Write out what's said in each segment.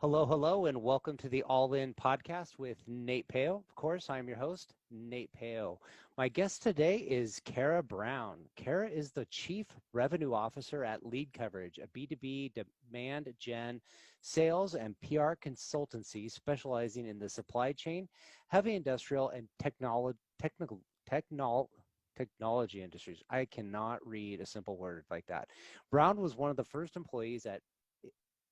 Hello, hello, and welcome to the All In podcast with Nate Peo. Of course, I'm your host, Nate Peo. My guest today is Kara Brown. Kara is the Chief Revenue Officer at LeadCoverage, a B2B demand gen sales and PR consultancy specializing in the supply chain, heavy industrial, and technology industries. I cannot read a simple word like that. Brown was one of the first employees at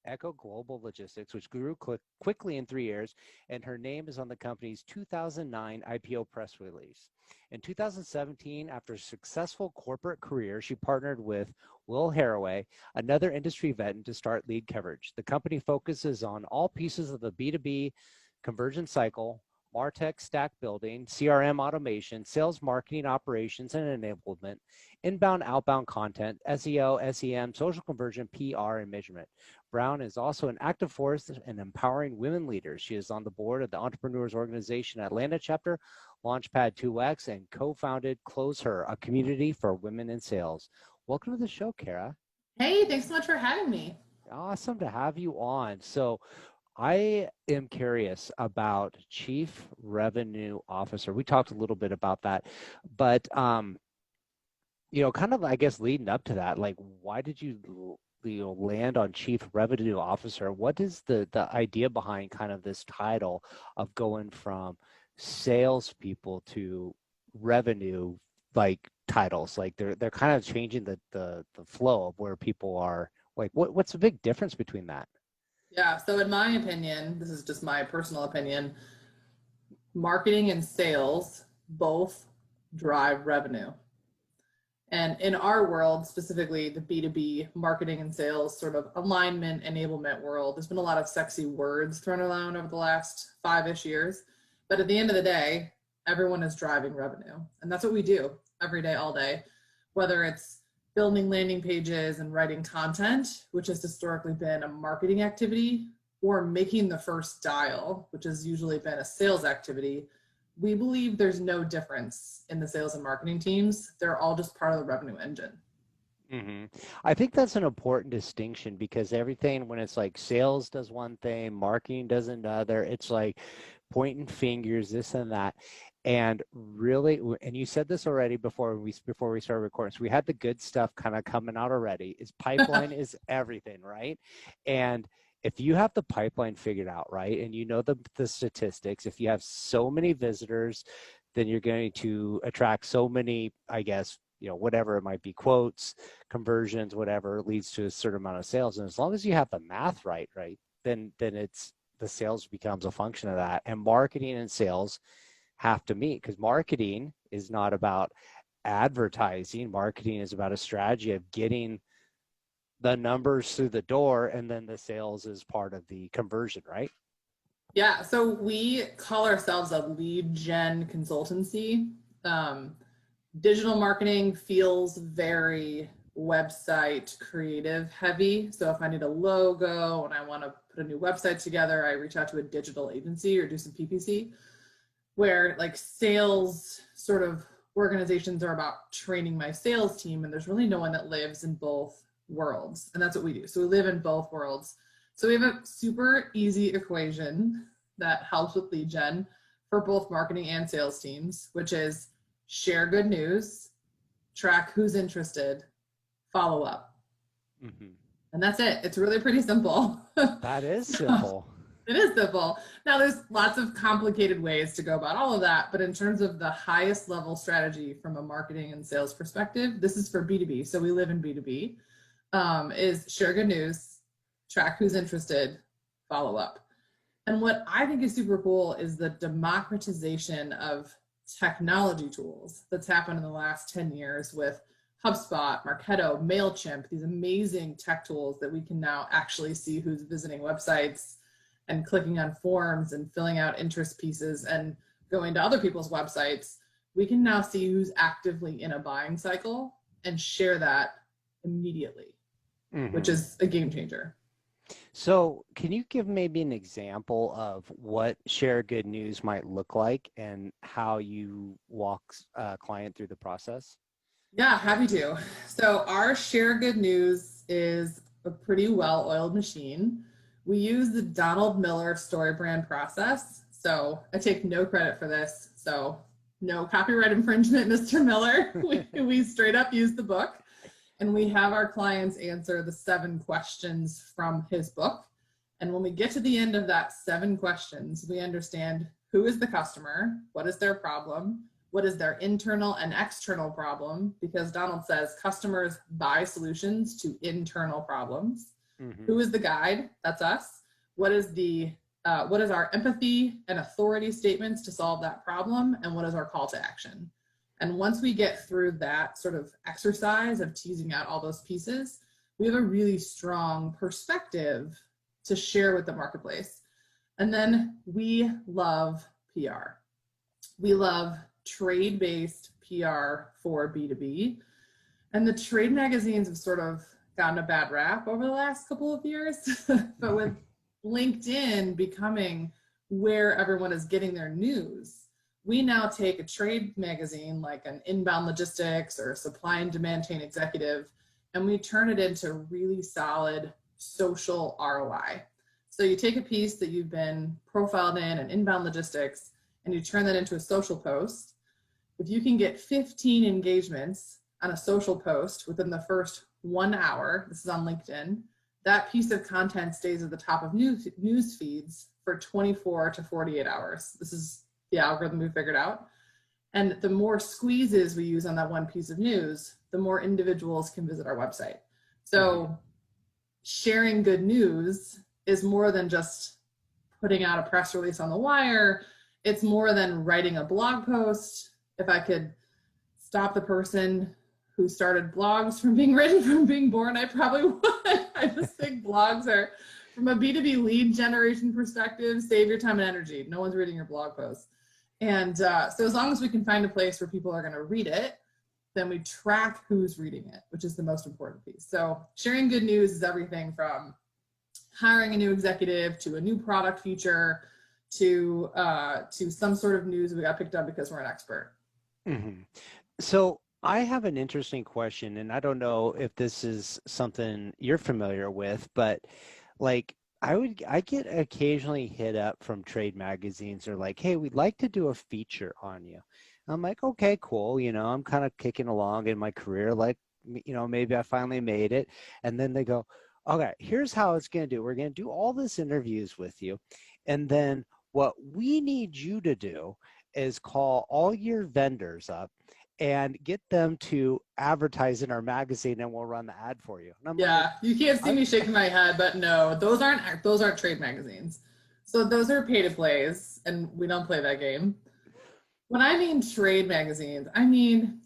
Echo Global Logistics, which grew quickly in 3 years, and her name is on the company's 2009 IPO press release. In 2017, after a successful corporate career, she partnered with Will Haraway, another industry vet, to start LeadCoverage. The company focuses on all pieces of the B2B conversion cycle, MarTech stack building, CRM automation, sales marketing operations and enablement, inbound, outbound content, SEO, SEM, social conversion, PR, and measurement. Brown is also an active force in empowering women leaders. She is on the board of the Entrepreneurs Organization Atlanta chapter, Launchpad 2X, and co-founded Close Her, a community for women in sales. Welcome to the show, Kara. Hey, thanks so much for having me. Awesome to have you on. So I am curious about Chief Revenue Officer. We talked a little bit about that, but kind of, I guess, leading up to that, like, why did you land on Chief Revenue Officer? What is the idea behind kind of this title of going from salespeople to revenue titles? Like they're kind of changing the flow of where people are. Like, what's the big difference between that? Yeah, so in my opinion, this is just my personal opinion, marketing and sales both drive revenue. And in our world, specifically the B2B marketing and sales sort of alignment, enablement world, there's been a lot of sexy words thrown around over the last 5-ish years. But at the end of the day, everyone is driving revenue. And that's what we do every day, all day, whether it's building landing pages and writing content, which has historically been a marketing activity, or making the first dial, which has usually been a sales activity. We believe there's no difference in the sales and marketing teams. They're all just part of the revenue engine. Mm-hmm. I think that's an important distinction, because everything, when it's like sales does one thing, marketing does another, it's like pointing fingers, this and that. And really, and you said this already before we started recording, so we had the good stuff kind of coming out already, is pipeline is everything, right? And if you have the pipeline figured out, right, and you know the statistics, if you have so many visitors, then you're going to attract so many, I guess, whatever it might be, quotes, conversions, whatever leads to a certain amount of sales. And as long as you have the math right, then it's the sales becomes a function of that. And marketing and sales have to meet, because marketing is not about advertising. Marketing is about a strategy of getting the numbers through the door, and then the sales is part of the conversion, right? Yeah, so we call ourselves a lead gen consultancy. Digital marketing feels very website creative heavy. So if I need a logo and I want to put a new website together, I reach out to a digital agency or do some PPC. Where like sales sort of organizations are about training my sales team, and there's really no one that lives in both worlds. And that's what we do. So we live in both worlds. So we have a super easy equation that helps with lead gen for both marketing and sales teams, which is share good news, track who's interested, follow up. Mm-hmm. And that's it. It's really pretty simple. That is simple. It is simple. Now, there's lots of complicated ways to go about all of that, but in terms of the highest level strategy from a marketing and sales perspective, this is for B2B. So we live in B2B, is share good news, track who's interested, follow up. And what I think is super cool is the democratization of technology tools that's happened in the last 10 years with HubSpot, Marketo, MailChimp, these amazing tech tools that we can now actually see who's visiting websites and clicking on forms and filling out interest pieces and going to other people's websites. We can now see who's actively in a buying cycle and share that immediately, which is a game changer. So can you give maybe an example of what share good news might look like and how you walk a client through the process? Yeah, happy to. So our share good news is a pretty well-oiled machine We use the Donald Miller story brand process. So I take no credit for this. So no copyright infringement, Mr. Miller. We straight up use the book, and we have our clients answer the 7 questions from his book. And when we get to the end of that 7 questions, we understand who is the customer, what is their problem, what is their internal and external problem, because Donald says customers buy solutions to internal problems. Mm-hmm. Who is the guide? That's us. What is our empathy and authority statements to solve that problem? And what is our call to action? And once we get through that sort of exercise of teasing out all those pieces, we have a really strong perspective to share with the marketplace. And then we love PR. We love trade-based PR for B2B. And the trade magazines have sort of gotten a bad rap over the last couple of years, but with LinkedIn becoming where everyone is getting their news, we now take a trade magazine like an Inbound Logistics or Supply and Demand Chain Executive, and we turn it into really solid social ROI. So you take a piece that you've been profiled in an Inbound Logistics and you turn that into a social post. If you can get 15 engagements on a social post within the first 1 hour, this is on LinkedIn, that piece of content stays at the top of news feeds for 24 to 48 hours. This is the algorithm we figured out. And the more squeezes we use on that one piece of news, the more individuals can visit our website. So sharing good news is more than just putting out a press release on the wire. It's more than writing a blog post. If I could stop the person who started blogs from being written from being born, I probably would. I just think blogs are, from a B2B lead generation perspective, save your time and energy. No one's reading your blog posts. And so as long as we can find a place where people are going to read it, then we track who's reading it, which is the most important piece. So sharing good news is everything from hiring a new executive to a new product feature to some sort of news we got picked up because we're an expert. Mm-hmm. So I have an interesting question, and I don't know if this is something you're familiar with, but like I get occasionally hit up from trade magazines. They're like, "Hey, we'd like to do a feature on you." I'm like, "Okay, cool. I'm kind of kicking along in my career. Like, maybe I finally made it." And then they go, "Okay, here's how it's going to do. We're going to do all this interviews with you, and then what we need you to do is call all your vendors up and get them to advertise in our magazine, and we'll run the ad for you." And I'm Yeah, you can't see me shaking my head, but no, those aren't trade magazines. So those are pay to plays, and we don't play that game. When I mean trade magazines,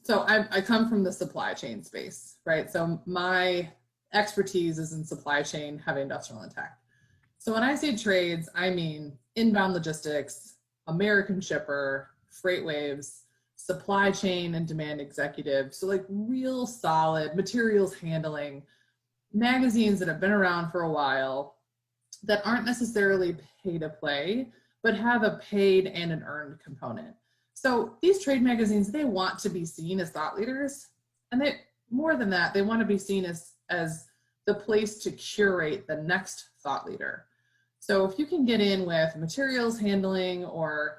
so I come from the supply chain space, right? So my expertise is in supply chain, heavy industrial, and tech. So when I say trades, I mean Inbound Logistics, American Shipper, FreightWaves, supply chain and demand executive. So like real solid materials handling magazines that have been around for a while that aren't necessarily pay to play, but have a paid and an earned component. So these trade magazines, they want to be seen as thought leaders. And they, more than that, they want to be seen as the place to curate the next thought leader. So if you can get in with materials handling or,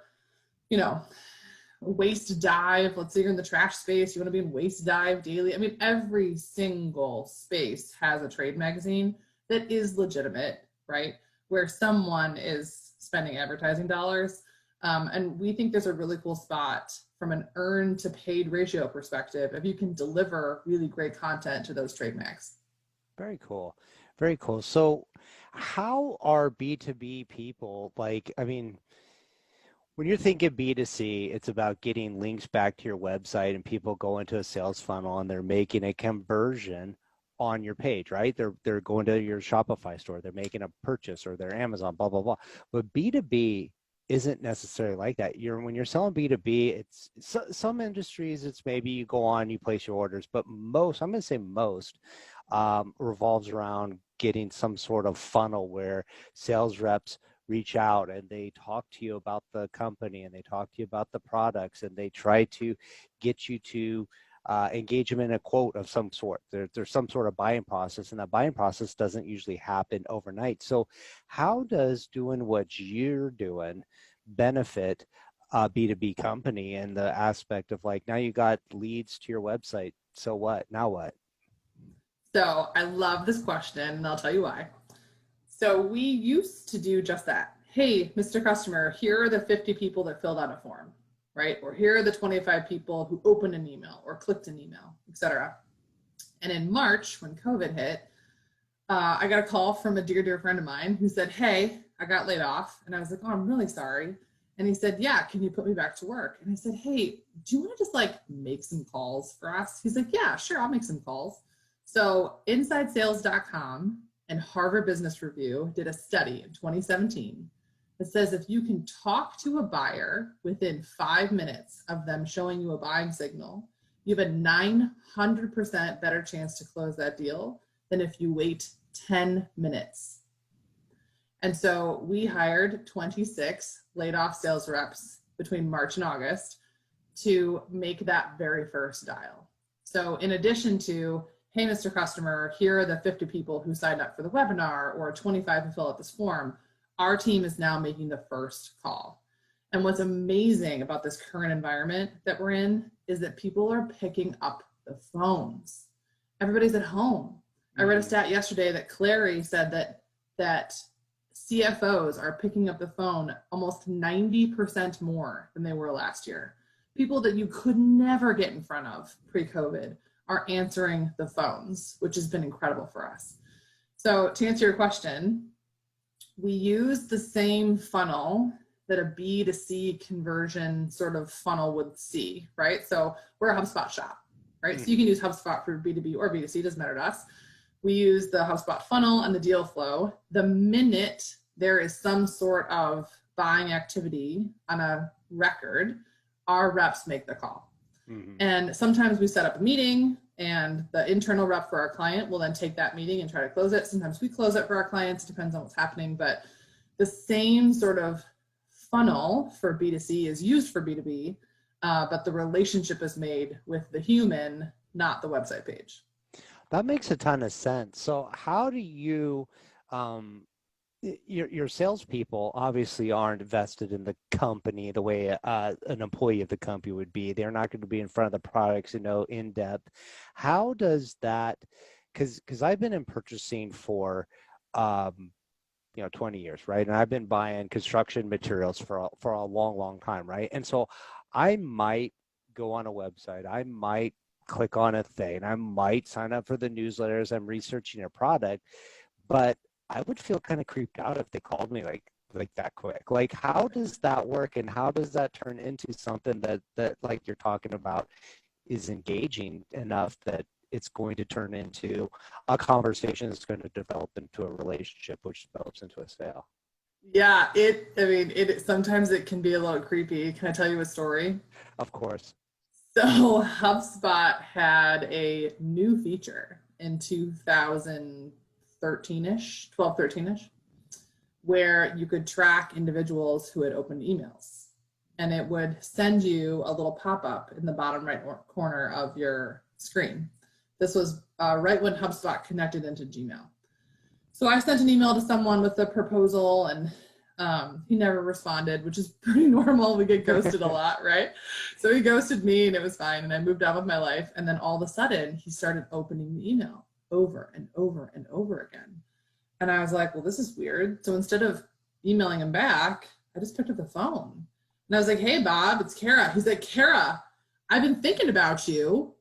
waste dive, let's say you're in the trash space, you want to be in waste dive daily. Every single space has a trade magazine that is legitimate, right? Where someone is spending advertising dollars. And we think there's a really cool spot from an earned to paid ratio perspective if you can deliver really great content to those trade mags. Very cool. Very cool. So how are B2B people when you're thinking B2C, it's about getting links back to your website and people go into a sales funnel and they're making a conversion on your page, right? They're going to your Shopify store, they're making a purchase, or their Amazon, blah, blah, blah. But B2B isn't necessarily like that. When you're selling B2B, it's some industries, it's maybe you go on, you place your orders, but most, I'm going to say most, revolves around getting some sort of funnel where sales reps reach out and they talk to you about the company and they talk to you about the products and they try to get you to engage them in a quote of some sort. There's some sort of buying process, and that buying process doesn't usually happen overnight. So how does doing what you're doing benefit a B2B company in the aspect of like, now you got leads to your website, so what? Now what? So I love this question, and I'll tell you why. So we used to do just that. Hey, Mr. Customer, here are the 50 people that filled out a form, right? Or here are the 25 people who opened an email or clicked an email, etc. And in March, when COVID hit, I got a call from a dear friend of mine who said, hey, I got laid off. And I was like, oh, I'm really sorry. And he said, yeah, can you put me back to work? And I said, hey, do you want to just like make some calls for us? He's like, yeah, sure, I'll make some calls. So InsideSales.com and Harvard Business Review did a study in 2017 that says if you can talk to a buyer within 5 minutes of them showing you a buying signal, you have a 900% better chance to close that deal than if you wait 10 minutes. And so we hired 26 laid off sales reps between March and August to make that very first dial. So in addition to, hey, Mr. Customer, here are the 50 people who signed up for the webinar or 25 who fill out this form, our team is now making the first call. And what's amazing about this current environment that we're in is that people are picking up the phones. Everybody's at home. I read a stat yesterday that Clary said that CFOs are picking up the phone almost 90% more than they were last year. People that you could never get in front of pre-COVID are answering the phones, which has been incredible for us. So to answer your question, we use the same funnel that a B2C conversion sort of funnel would see, right? So we're a HubSpot shop, right? So you can use HubSpot for B2B or B2C, doesn't matter to us. We use the HubSpot funnel and the deal flow. The minute there is some sort of buying activity on a record, our reps make the call. And sometimes we set up a meeting and the internal rep for our client will then take that meeting and try to close it. Sometimes we close it for our clients, depends on what's happening, but the same sort of funnel for B2C is used for B2B, but the relationship is made with the human, not the website page. That makes a ton of sense. So how do you, your salespeople obviously aren't vested in the company the way an employee of the company would be. They're not going to be in front of the products and know in depth. How does that, because I've been in purchasing for 20 years, right? And I've been buying construction materials for a long time, right? And so I might go on a website, I might click on a thing, I might sign up for the newsletters, I'm researching a product, but I would feel kind of creeped out if they called me like that quick. Like, how does that work, and how does that turn into something that like you're talking about is engaging enough that it's going to turn into a conversation that's going to develop into a relationship, which develops into a sale? Yeah, sometimes it can be a little creepy. Can I tell you a story? Of course. So HubSpot had a new feature in 2013-ish, 12, 13-ish, where you could track individuals who had opened emails. And it would send you a little pop-up in the bottom right corner of your screen. This was right when HubSpot connected into Gmail. So I sent an email to someone with a proposal, and he never responded, which is pretty normal. We get ghosted a lot, right? So he ghosted me and it was fine. And I moved on with my life. And then all of a sudden he started opening the email over and over and over again. And I was like, well, this is weird. So instead of emailing him back, I just picked up the phone. And I was like, hey, Bob, it's Kara. He's like, Kara, I've been thinking about you.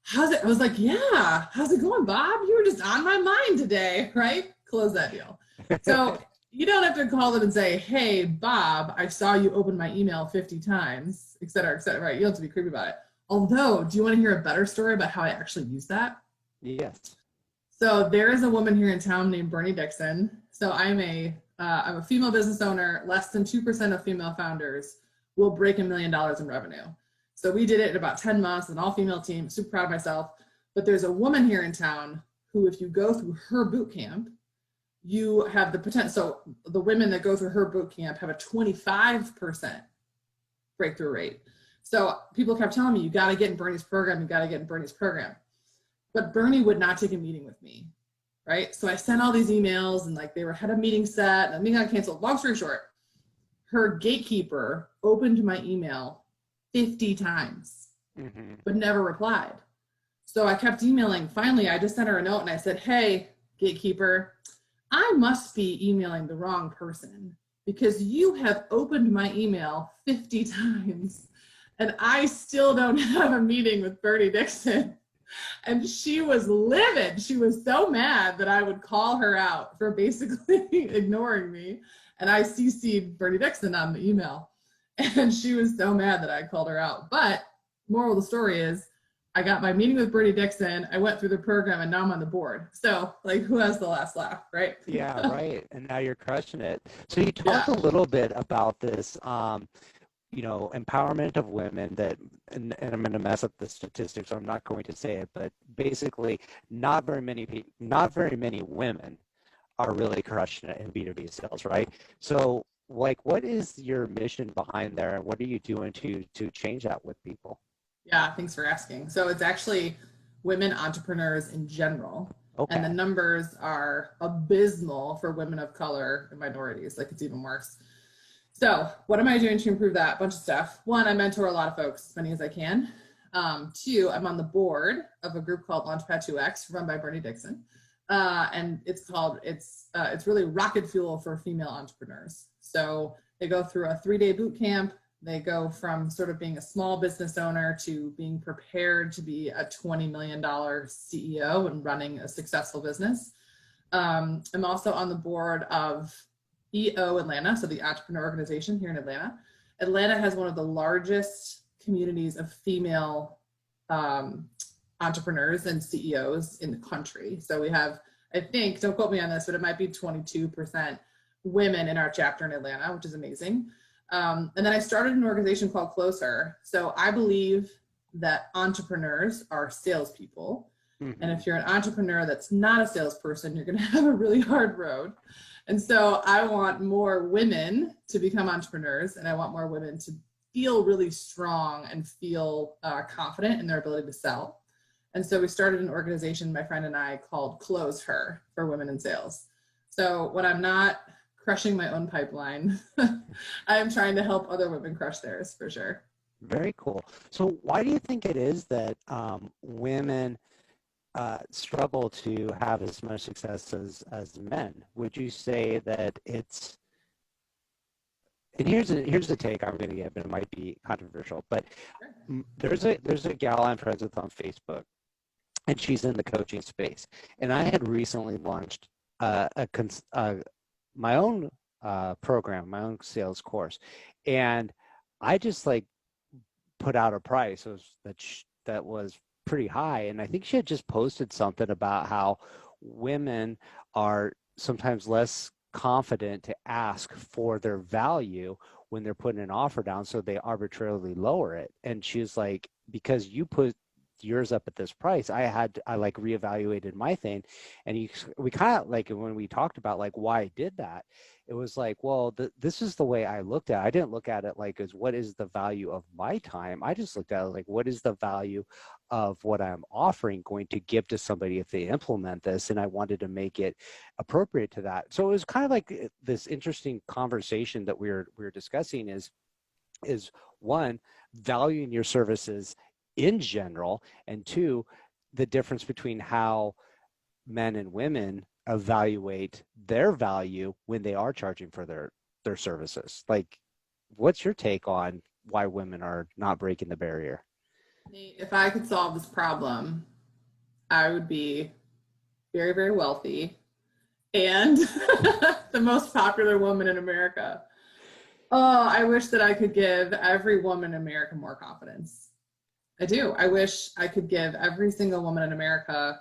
How's it? I was like, yeah, how's it going, Bob? You were just on my mind today, right? Close that deal. So you don't have to call them and say, hey, Bob, I saw you open my email 50 times, et cetera, right? You don't have to be creepy about it. Although, do you want to hear a better story about how I actually use that? Yes. So there is a woman here in town named Bernie Dixon. So I'm a female business owner. Less than 2% of female founders will break $1 million in revenue. So we did it in about 10 months, an all-female team, super proud of myself. But there's a woman here in town who, if you go through her boot camp, you have the potential. So the women that go through her boot camp have a 25% breakthrough rate. So people kept telling me, you got to get in Bernie's program. You got to get in Bernie's program. But Bernie would not take a meeting with me, right? So I sent all these emails and like they had a meeting set and the meeting got canceled. Long story short, her gatekeeper opened my email 50 times, but never replied. So I kept emailing. Finally, I just sent her a note and I said, hey, gatekeeper, I must be emailing the wrong person because you have opened my email 50 times and I still don't have a meeting with Bernie Dixon. And she was livid. She was so mad that I would call her out for basically ignoring me. And I CC'd Bernie Dixon on the email. And she was so mad that I called her out. But moral of the story is I got my meeting with Bernie Dixon. I went through the program and now I'm on the board. So like, who has the last laugh, right? Yeah, right. And now you're crushing it. So you talked a little bit about this, empowerment of women that, and I'm going to mess up the statistics, so I'm not going to say it, but basically not very many women are really crushing it in B2B sales, right? So like, what is your mission behind there and what are you doing to change that with people? Yeah, thanks for asking. So it's actually women entrepreneurs in general. Okay. And the numbers are abysmal for women of color and minorities, like it's even worse. So what am I doing to improve that? A bunch of stuff. One, I mentor a lot of folks, as many as I can. Two, I'm on the board of a group called Launchpad 2X, run by Bernie Dixon. And it's really rocket fuel for female entrepreneurs. So they go through a 3-day boot camp. They go from sort of being a small business owner to being prepared to be a $20 million CEO and running a successful business. I'm also on the board of EO Atlanta, so the entrepreneur organization here in Atlanta. Atlanta has one of the largest communities of female entrepreneurs and CEOs in the country. So we have, I think, don't quote me on this, but it might be 22% women in our chapter in Atlanta, which is amazing. And then I started an organization called Closer. So I believe that entrepreneurs are salespeople. And if you're an entrepreneur that's not a salesperson, you're going to have a really hard road. And so I want more women to become entrepreneurs, and I want more women to feel really strong and feel confident in their ability to sell. And so we started an organization, my friend and I, called Close Her for Women in Sales. So when I'm not crushing my own pipeline, I am trying to help other women crush theirs, for sure. Very cool. So why do you think it is that women struggle to have as much success as men? Would you say that it's, and here's the take I'm going to give, and it might be controversial, but there's a gal I'm friends with on Facebook, and she's in the coaching space, and I had recently launched my own program, my own sales course, and I just like put out a price that was pretty high, and I think she had just posted something about how women are sometimes less confident to ask for their value when they're putting an offer down, so they arbitrarily lower it. And she's like, because you put yours up at this price, I like reevaluated my thing. And we kind of like, when we talked about like why I did that, it was like, well, this is the way I looked at it. I didn't look at it like as what is the value of my time. I just looked at it like, what is the value of what I'm offering going to give to somebody if they implement this? And I wanted to make it appropriate to that. So it was kind of like this interesting conversation that we were discussing is one, valuing your services in general, and two, the difference between how men and women evaluate their value when they are charging for their services. Like, what's your take on why women are not breaking the barrier? Nate, if I could solve this problem, I would be very, very wealthy and the most popular woman in America. Oh, I wish that I could give every woman in America more confidence. I do. I wish I could give every single woman in America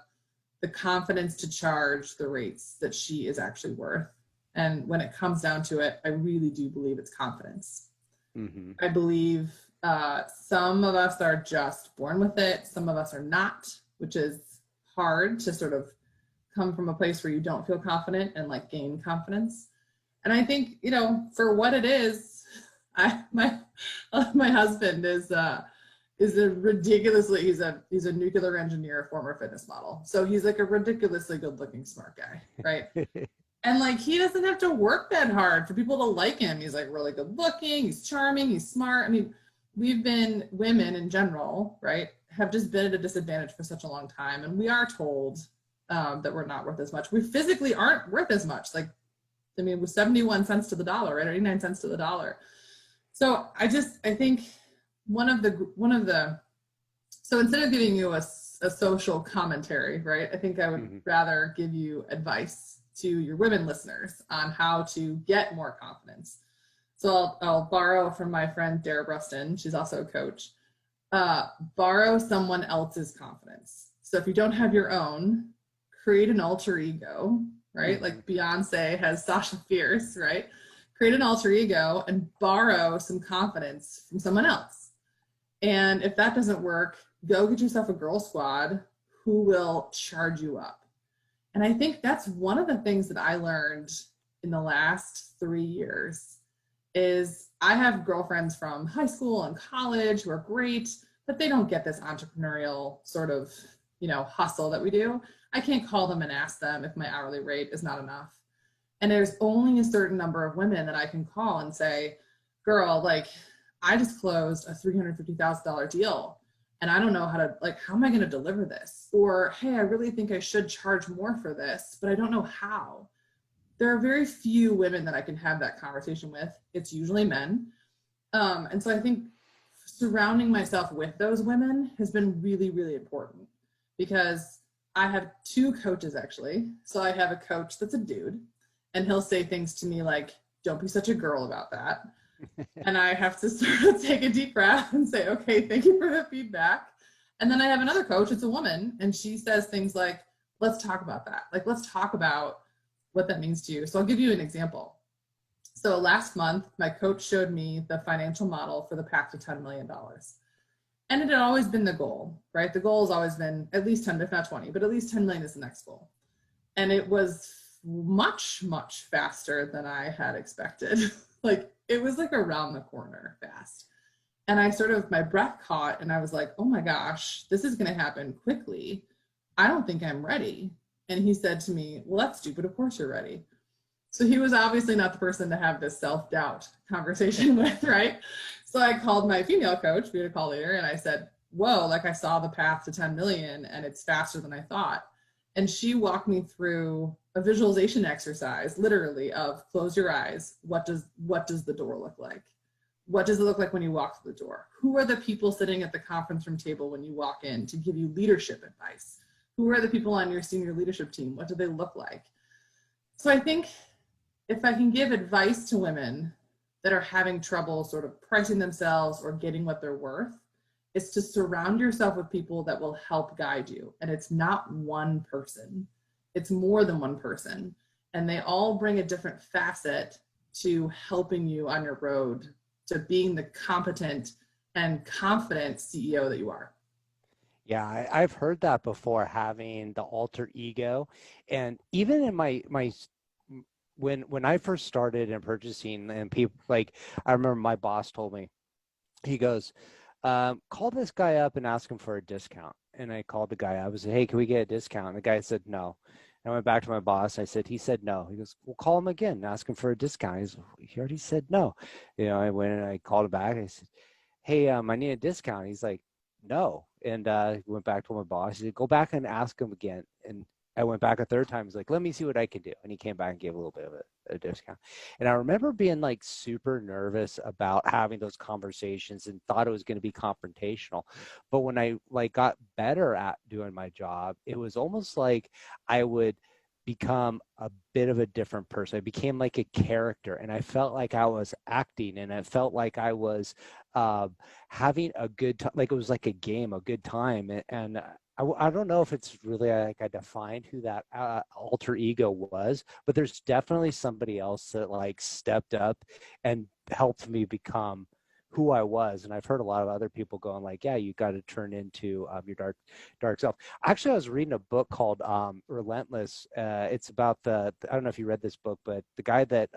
the confidence to charge the rates that she is actually worth. And when it comes down to it, I really do believe it's confidence. I believe some of us are just born with it. Some of us are not, which is hard to sort of come from a place where you don't feel confident and like gain confidence. And I think, for what it is, My husband is a ridiculously, he's a nuclear engineer, former fitness model. So he's like a ridiculously good looking smart guy, right? And like he doesn't have to work that hard for people to like him. He's like really good looking, he's charming, he's smart. I mean, women in general, right, have just been at a disadvantage for such a long time. And we are told that we're not worth as much. We physically aren't worth as much. Like, I mean, with 71 cents to the dollar, right? 89 cents to the dollar. So I think one of the, so instead of giving you a social commentary, right, I think I would rather give you advice to your women listeners on how to get more confidence. So I'll borrow from my friend Dara Bruston. She's also a coach. Borrow someone else's confidence. So if you don't have your own, create an alter ego, right? Like Beyonce has Sasha Fierce, right? Create an alter ego and borrow some confidence from someone else. And if that doesn't work, go get yourself a girl squad who will charge you up. And I think that's one of the things that I learned in the last 3 years is I have girlfriends from high school and college who are great, but they don't get this entrepreneurial sort of, hustle that we do. I can't call them and ask them if my hourly rate is not enough. And there's only a certain number of women that I can call and say, girl, like I just closed a $350,000 deal and I don't know how am I going to deliver this? Or, hey, I really think I should charge more for this, but I don't know how. There are very few women that I can have that conversation with. It's usually men. And so I think surrounding myself with those women has been really, really important because I have 2 coaches actually. So I have a coach that's a dude and he'll say things to me like, don't be such a girl about that. And I have to sort of take a deep breath and say, okay, thank you for the feedback. And then I have another coach, it's a woman, and she says things like, let's talk about that. Like, let's talk about what that means to you. So I'll give you an example. So last month, my coach showed me the financial model for the path to $10 million. And it had always been the goal, right? The goal has always been at least 10, if not 20, but at least 10 million is the next goal. And it was much, much faster than I had expected. Like it was like around the corner fast. And my breath caught and I was like, oh my gosh, this is going to happen quickly. I don't think I'm ready. And he said to me, well, that's stupid. Of course you're ready. So he was obviously not the person to have this self-doubt conversation with, right? So I called my female coach, we had a call later, and I said, whoa, like I saw the path to 10 million and it's faster than I thought. And she walked me through a visualization exercise, literally, of close your eyes. What does the door look like? What does it look like when you walk through the door? Who are the people sitting at the conference room table when you walk in to give you leadership advice? Who are the people on your senior leadership team? What do they look like? So I think if I can give advice to women that are having trouble sort of pricing themselves or getting what they're worth, it's to surround yourself with people that will help guide you. And it's not one person, it's more than one person. And they all bring a different facet to helping you on your road to being the competent and confident CEO that you are. Yeah, I've heard that before, having the alter ego. And even in my when I first started in purchasing, and people like, I remember my boss told me, he goes, call this guy up and ask him for a discount. And I called the guy up. I said, hey, can we get a discount? And the guy said no. And I went back to my boss. I said, he said no. He goes, well, call him again and ask him for a discount. He already said no. I went and I called him back. I said, hey, I need a discount. He's like, no. And went back to my boss. He said, go back and ask him again. And I went back a third time. He's like, let me see what I can do. And he came back and gave a little bit of a discount. And I remember being like super nervous about having those conversations and thought it was going to be confrontational. But when I got better at doing my job, it was almost like I would become a bit of a different person. I became like a character, and I felt like I was acting, and I felt like I was having a good time, like it was like a game, a good time. And I don't know if it's really like I defined who that alter ego was, but there's definitely somebody else that like stepped up and helped me become who I was. And I've heard a lot of other people going like, yeah, you got to turn into your dark self. Actually, I was reading a book called Relentless. It's about I don't know if you read this book, but the guy that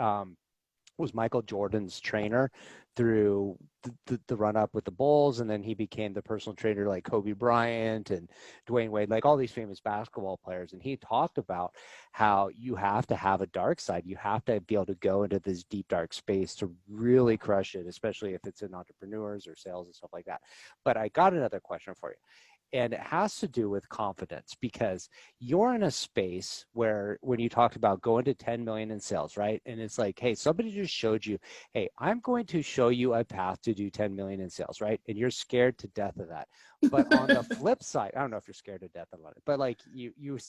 was Michael Jordan's trainer through the run up with the Bulls, and then he became the personal trainer like Kobe Bryant and Dwayne Wade, like all these famous basketball players. And he talked about how you have to have a dark side. You have to be able to go into this deep dark space to really crush it, especially if it's in entrepreneurs or sales and stuff like that. But I got another question for you. And it has to do with confidence, because you're in a space where, when you talked about going to 10 million in sales, right? And it's like, hey, somebody just showed you, hey, I'm going to show you a path to do 10 million in sales, right? And you're scared to death of that. But on the flip side, I don't know if you're scared to death about it, but like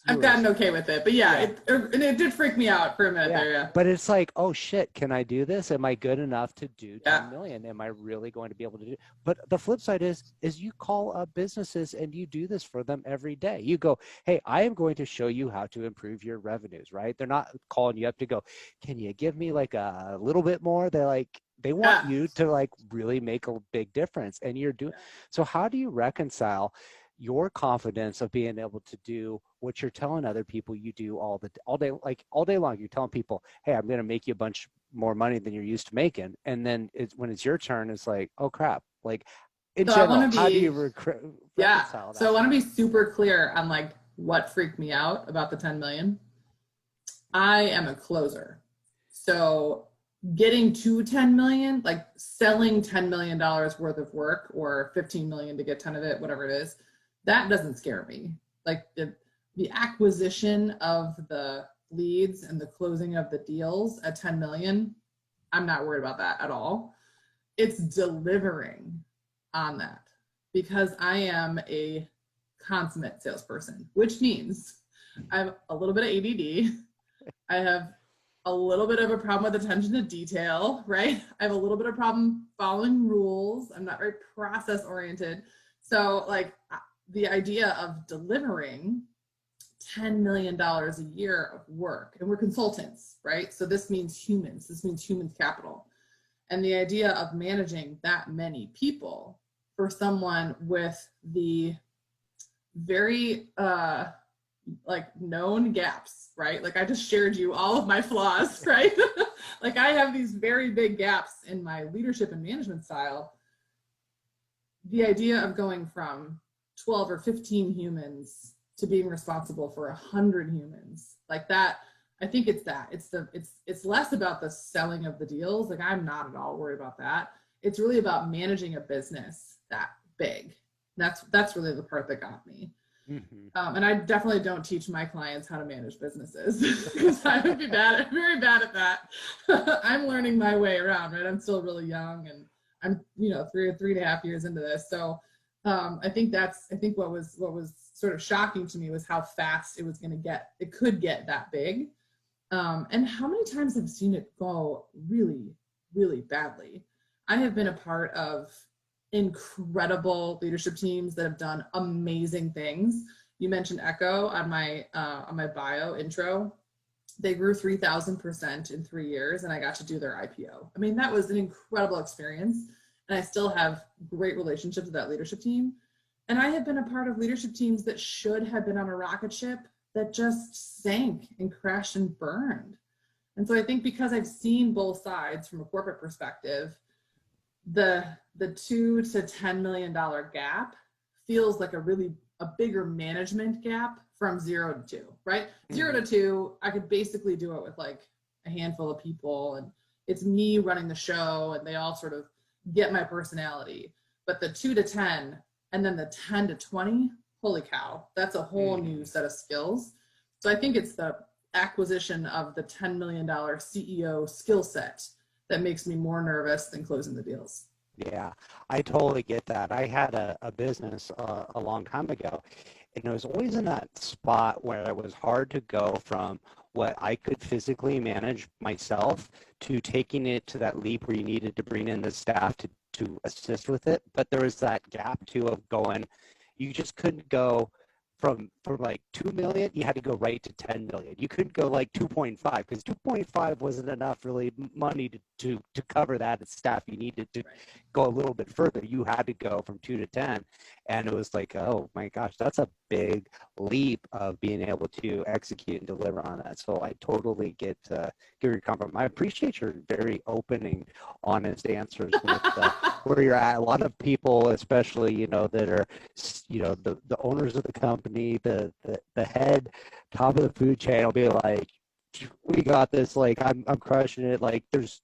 I've gotten okay with it, but yeah. And it did freak me out for a minute there. Yeah. But it's like, oh shit, can I do this? Am I good enough to do 10 Yeah. million? Am I really going to be able to do it? But the flip side is you call up businesses and you do this for them every day. You go, hey, I am going to show you how to improve your revenues, right? They're not calling you up to go, can you give me like a little bit more? They're like, they want you to like really make a big difference, and you're doing. So how do you reconcile your confidence of being able to do what you're telling other people you do all day, like all day long? You're telling people, hey, I'm going to make you a bunch more money than you're used to making. And then when it's your turn, it's like, oh crap. Like in general, how do you reconcile that? So I want to be super clear on like what freaked me out about the 10 million. I am a closer. So getting to 10 million, like selling $10 million worth of work, or 15 million to get 10 of it, whatever it is, that doesn't scare me. Like the acquisition of the leads and the closing of the deals at 10 million, I'm not worried about that at all. It's delivering on that, because I am a consummate salesperson, which means I have a little bit of ADD. I have a little bit of a problem with attention to detail, right? I have a little bit of problem following rules. I'm not very process oriented. So like the idea of delivering $10 million a year of work, and we're consultants, right? So this means humans, human capital. And the idea of managing that many people for someone with the very like known gaps, right? Like I just shared you all of my flaws, right? Like I have these very big gaps in my leadership and management style. The idea of going from 12 or 15 humans to being responsible for 100 humans, like that, I think it's that. It's less about the selling of the deals. Like I'm not at all worried about that. It's really about managing a business that big. That's really the part that got me. Mm-hmm. And I definitely don't teach my clients how to manage businesses, because I would be very bad at that. I'm learning my way around, right? I'm still really young, and I'm 3.5 years into this. So I think what was sort of shocking to me was how fast it could get that big, and how many times I've seen it go really, really badly. I have been a part of incredible leadership teams that have done amazing things. You mentioned Echo on my bio intro. They grew 3,000% in 3 years, and I got to do their IPO. I mean, that was an incredible experience, and I still have great relationships with that leadership team. And I have been a part of leadership teams that should have been on a rocket ship that just sank and crashed and burned. And so I think because I've seen both sides from a corporate perspective, the $2 to $10 million gap feels like a bigger management gap from 0 to 2, right? Mm-hmm. 0 to 2, I could basically do it with like a handful of people, and it's me running the show, and they all sort of get my personality. But the 2 to 10, and then the 10 to 20, holy cow, that's a whole new set of skills. So I think it's the acquisition of the $10 million CEO skill set that makes me more nervous than closing the deals. Yeah, I totally get that. I had a business a long time ago, and it was always in that spot where it was hard to go from what I could physically manage myself to taking it to that leap where you needed to bring in the staff to assist with it. But there was that gap too of going, you just couldn't go from like 2 million, you had to go right to 10 million. You couldn't go like 2.5 because 2.5 wasn't enough really money to cover that staff. You needed to go a little bit further. You had to go from 2 to 10. And it was like, oh my gosh, that's a big leap of being able to execute and deliver on that. So I totally get your compliment. I appreciate your very open and honest answers with where you're at. A lot of people, especially, you know, that are, you know, the owners of the company, the head, top of the food chain will be like, we got this, like I'm crushing it, like there's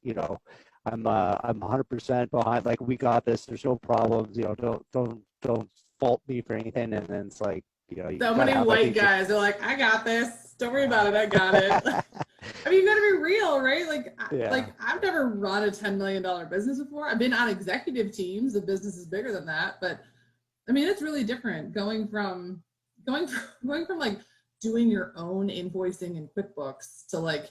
you know, I'm 100% behind, like we got this, there's no problems, you know, don't fault me for anything. And then it's like, you know, you So gotta many have, white guys are like, I got this, don't worry about it, I got it. I mean, you gotta be real, right? Like, yeah. like I've never run a $10 million business before. I've been on executive teams, the business is bigger than that, but I mean, it's really different going from like doing your own invoicing in QuickBooks to like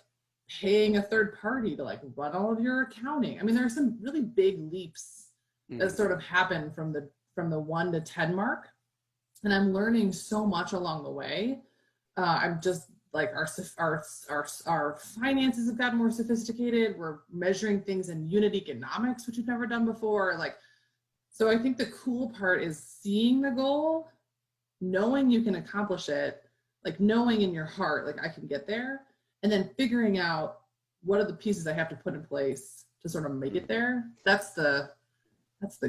paying a third party to like run all of your accounting. I mean, there are some really big leaps that sort of happen from the 1 to 10 mark, and I'm learning so much along the way. I'm just like our finances have gotten more sophisticated. We're measuring things in unit economics, which we've never done before. Like, so I think the cool part is seeing the goal, knowing you can accomplish it, like knowing in your heart, like I can get there, and then figuring out what are the pieces I have to put in place to sort of make it there. That's the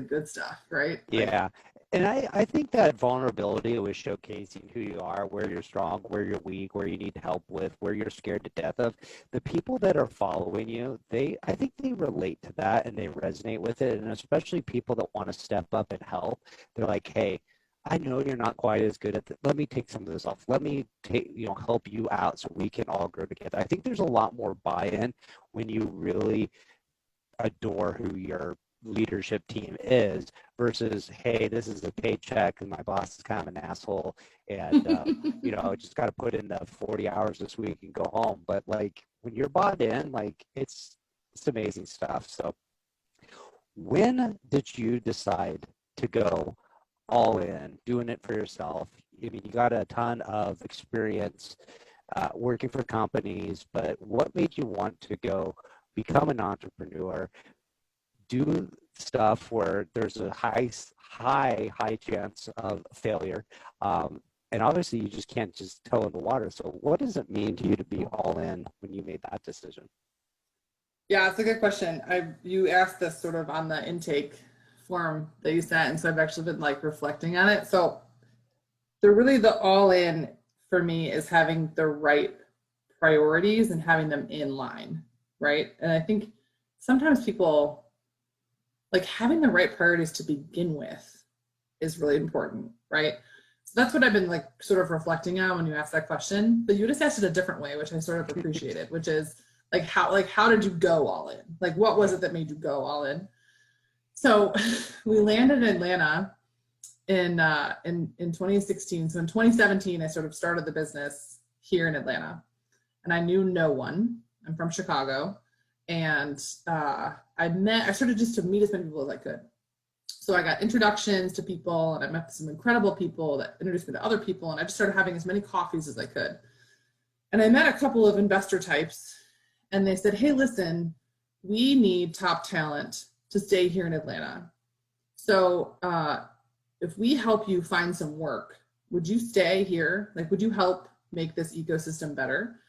good stuff, right? Like, yeah. And I think that vulnerability was showcasing who you are, where you're strong, where you're weak, where you need help with, where you're scared to death of. The people that are following you, I think they relate to that and they resonate with it. And especially people that want to step up and help. They're like, hey, I know you're not quite as good at let me take some of this off. Let me help you out so we can all grow together. I think there's a lot more buy-in when you really adore who your leadership team is versus, hey, this is a paycheck and my boss is kind of an asshole and you know, just got to put in the 40 hours this week and go home. But like when you're bought in, like it's amazing stuff. So when did you decide to go all in, doing it for yourself? I mean, you got a ton of experience working for companies, but what made you want to go become an entrepreneur, do stuff where there's a high chance of failure, and obviously you just can't just toe in the water. So what does it mean to you to be all in when you made that decision? yeah, it's a good question. You asked this sort of on the intake form that you sent, and so I've actually been like reflecting on it. So the all in for me is having the right priorities and having them in line, right? And I think sometimes people, like, having the right priorities to begin with is really important, right? So that's what I've been like sort of reflecting on when you asked that question. But you just asked it a different way, which I sort of appreciated, which is like how did you go all in? Like, what was it that made you go all in? So we landed in Atlanta in 2016. So in 2017, I sort of started the business here in Atlanta, and I knew no one. I'm from Chicago, and I started just to meet as many people as I could. So I got introductions to people, and I met some incredible people that introduced me to other people, and I just started having as many coffees as I could. And I met a couple of investor types, and they said, hey, listen, we need top talent to stay here in Atlanta. So if we help you find some work, would you stay here? Like, would you help make this ecosystem better?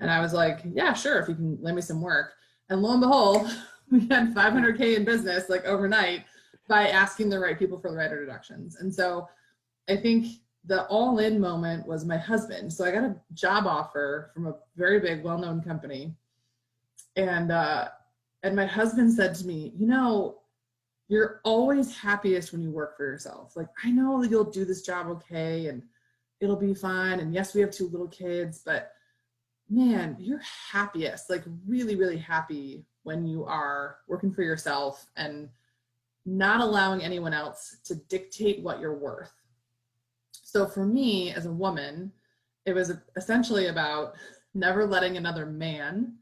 And I was like, yeah, sure, if you can lend me some work. And lo and behold, we had 500K in business like overnight by asking the right people for the right introductions. And so I think the all-in moment was my husband. So I got a job offer from a very big, well-known company. And my husband said to me, you know, you're always happiest when you work for yourself. Like, I know that you'll do this job okay, and it'll be fine. And yes, we have 2 little kids, but man, you're happiest, like really, really happy when you are working for yourself and not allowing anyone else to dictate what you're worth. So for me as a woman, it was essentially about never letting another man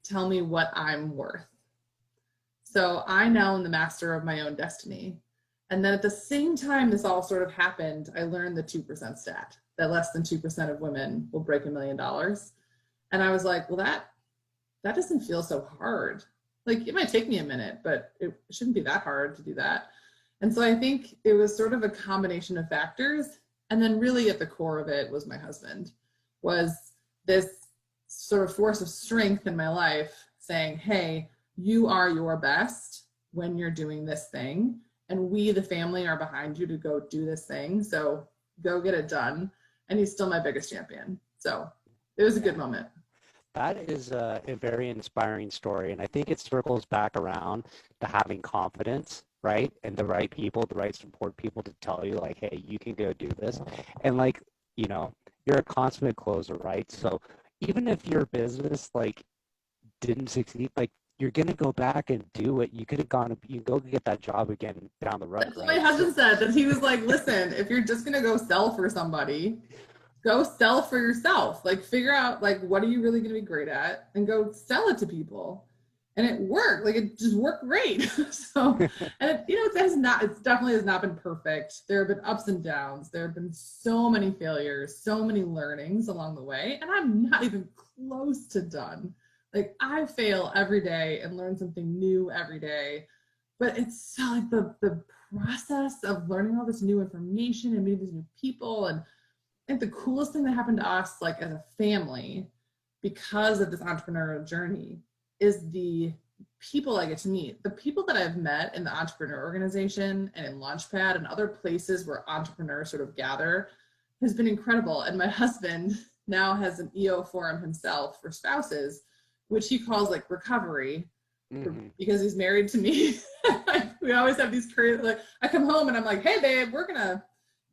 tell me what I'm worth. So I now am the master of my own destiny. And then at the same time this all sort of happened, I learned the 2% stat, that less than 2% of women will break $1 million. And I was like, well, that doesn't feel so hard. Like, it might take me a minute, but it shouldn't be that hard to do that. And so I think it was sort of a combination of factors. And then really at the core of it was my husband, was this sort of force of strength in my life saying, hey, you are your best when you're doing this thing. And we, the family, are behind you to go do this thing. So go get it done. And he's still my biggest champion. So it was a good moment. That is a very inspiring story. And I think it circles back around to having confidence, right? And the right people, the right support people to tell you like, hey, you can go do this. And like, you know, you're a consummate closer, right? So even if your business like didn't succeed, like you're going to go back and do it. You could have gone, you can go get that job again down the road. That's right? what my husband said, that he was like, listen, if you're just going to go sell for somebody, go sell for yourself. Like, figure out like what are you really going to be great at and go sell it to people. And it worked. Like, it just worked great. So, and it, you know, it definitely has not been perfect. There have been ups and downs. There have been so many failures, so many learnings along the way, and I'm not even close to done. Like, I fail every day and learn something new every day. But it's so like the process of learning all this new information and meeting these new people. And I think the coolest thing that happened to us, like as a family, because of this entrepreneurial journey, is the people I get to meet. The people that I've met in the entrepreneur organization and in Launchpad and other places where entrepreneurs sort of gather has been incredible. And my husband now has an EO forum himself for spouses, which he calls like recovery, because he's married to me. We always have these crazy, like, I come home and I'm like, hey babe, we're gonna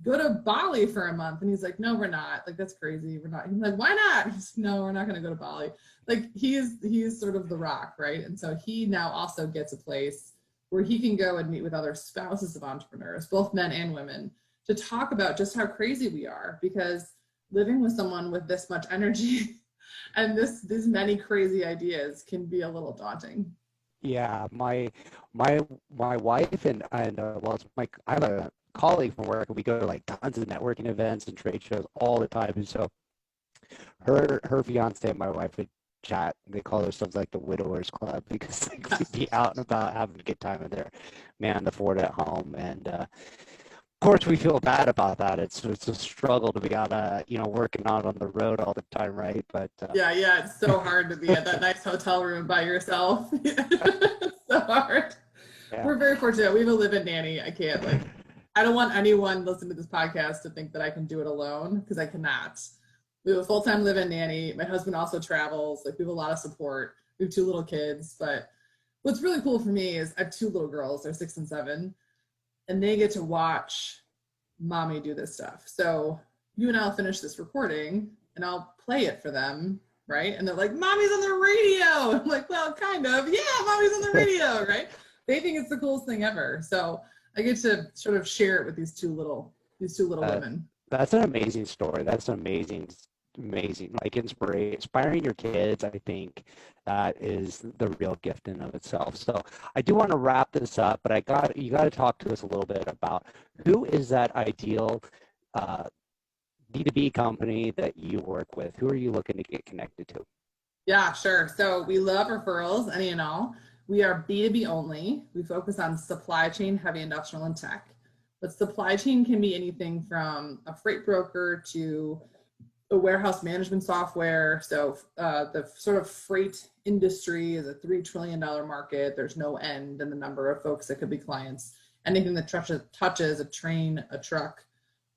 go to Bali for a month. And he's like, no, we're not. Like, that's crazy. We're not. He's like, why not? He's like, no, we're not going to go to Bali. Like, he is sort of the rock, right? And so he now also gets a place where he can go and meet with other spouses of entrepreneurs, both men and women, to talk about just how crazy we are, because living with someone with this much energy and these many crazy ideas can be a little daunting. Yeah, my wife and well, I have a colleague from work, and we go to like tons of networking events and trade shows all the time. And so her fiance and my wife would chat. They call themselves like the widowers club, because like, we'd be out and about having a good time, and they're man the fort at home. And of course we feel bad about that. It's a struggle to be out working out on the road all the time, right? But yeah, it's so hard to be at that nice hotel room by yourself. It's so hard. yeah. We're very fortunate. We have a live-in nanny. I don't want anyone listening to this podcast to think that I can do it alone, because I cannot. We have a full-time live-in nanny. My husband also travels. Like, we have a lot of support. We have 2 little kids. But what's really cool for me is I have 2 little girls. They're 6 and 7. And they get to watch mommy do this stuff. So you and I'll finish this recording and I'll play it for them, right? And they're like, mommy's on the radio. I'm like, well, kind of. Yeah, mommy's on the radio, right? They think it's the coolest thing ever. So I get to sort of share it with these two little women. That's an amazing story. That's an amazing, like, inspiring your kids. I think that is the real gift in of itself. So I do want to wrap this up, but you got to talk to us a little bit about who is that ideal B2B company that you work with. Who are you looking to get connected to? Yeah, sure. So we love referrals, any and all. We are B2B only. We focus on supply chain, heavy industrial, and tech. But supply chain can be anything from a freight broker to a warehouse management software. So the sort of freight industry is a $3 trillion market. There's no end in the number of folks that could be clients. Anything that touches a train, a truck,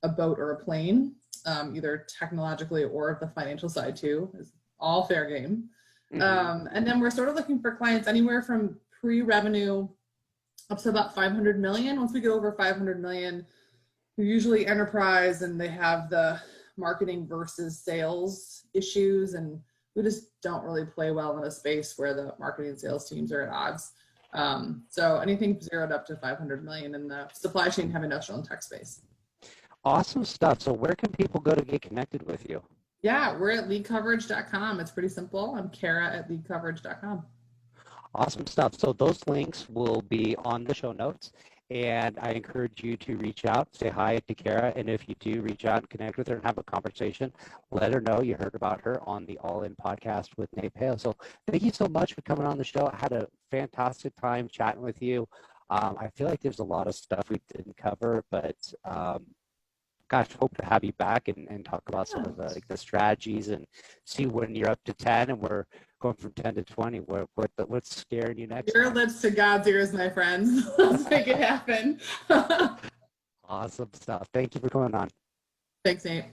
a boat, or a plane, either technologically or the financial side too, is all fair game. And then we're sort of looking for clients anywhere from pre-revenue up to about 500 million. Once we get over 500 million, they're usually enterprise and they have the marketing versus sales issues. And we just don't really play well in a space where the marketing and sales teams are at odds. So anything zeroed up to 500 million in the supply chain, heavy industrial, and tech space. Awesome stuff. So where can people go to get connected with you? Yeah, we're at LeadCoverage.com. It's pretty simple. I'm Kara at LeadCoverage.com. Awesome stuff. So those links will be on the show notes. And I encourage you to reach out, say hi to Kara, and if you do reach out and connect with her and have a conversation, let her know you heard about her on the All In podcast with Nate Pale. So thank you so much for coming on the show. I had a fantastic time chatting with you. I feel like there's a lot of stuff we didn't cover, but gosh, hope to have you back and talk about some of the, like, the strategies and see when you're up to 10 and we're going from 10 to 20. What's scaring you next Your time? lips to God's ears, my friends. Let's make it happen. Awesome stuff. Thank you for coming on. Thanks, Nate.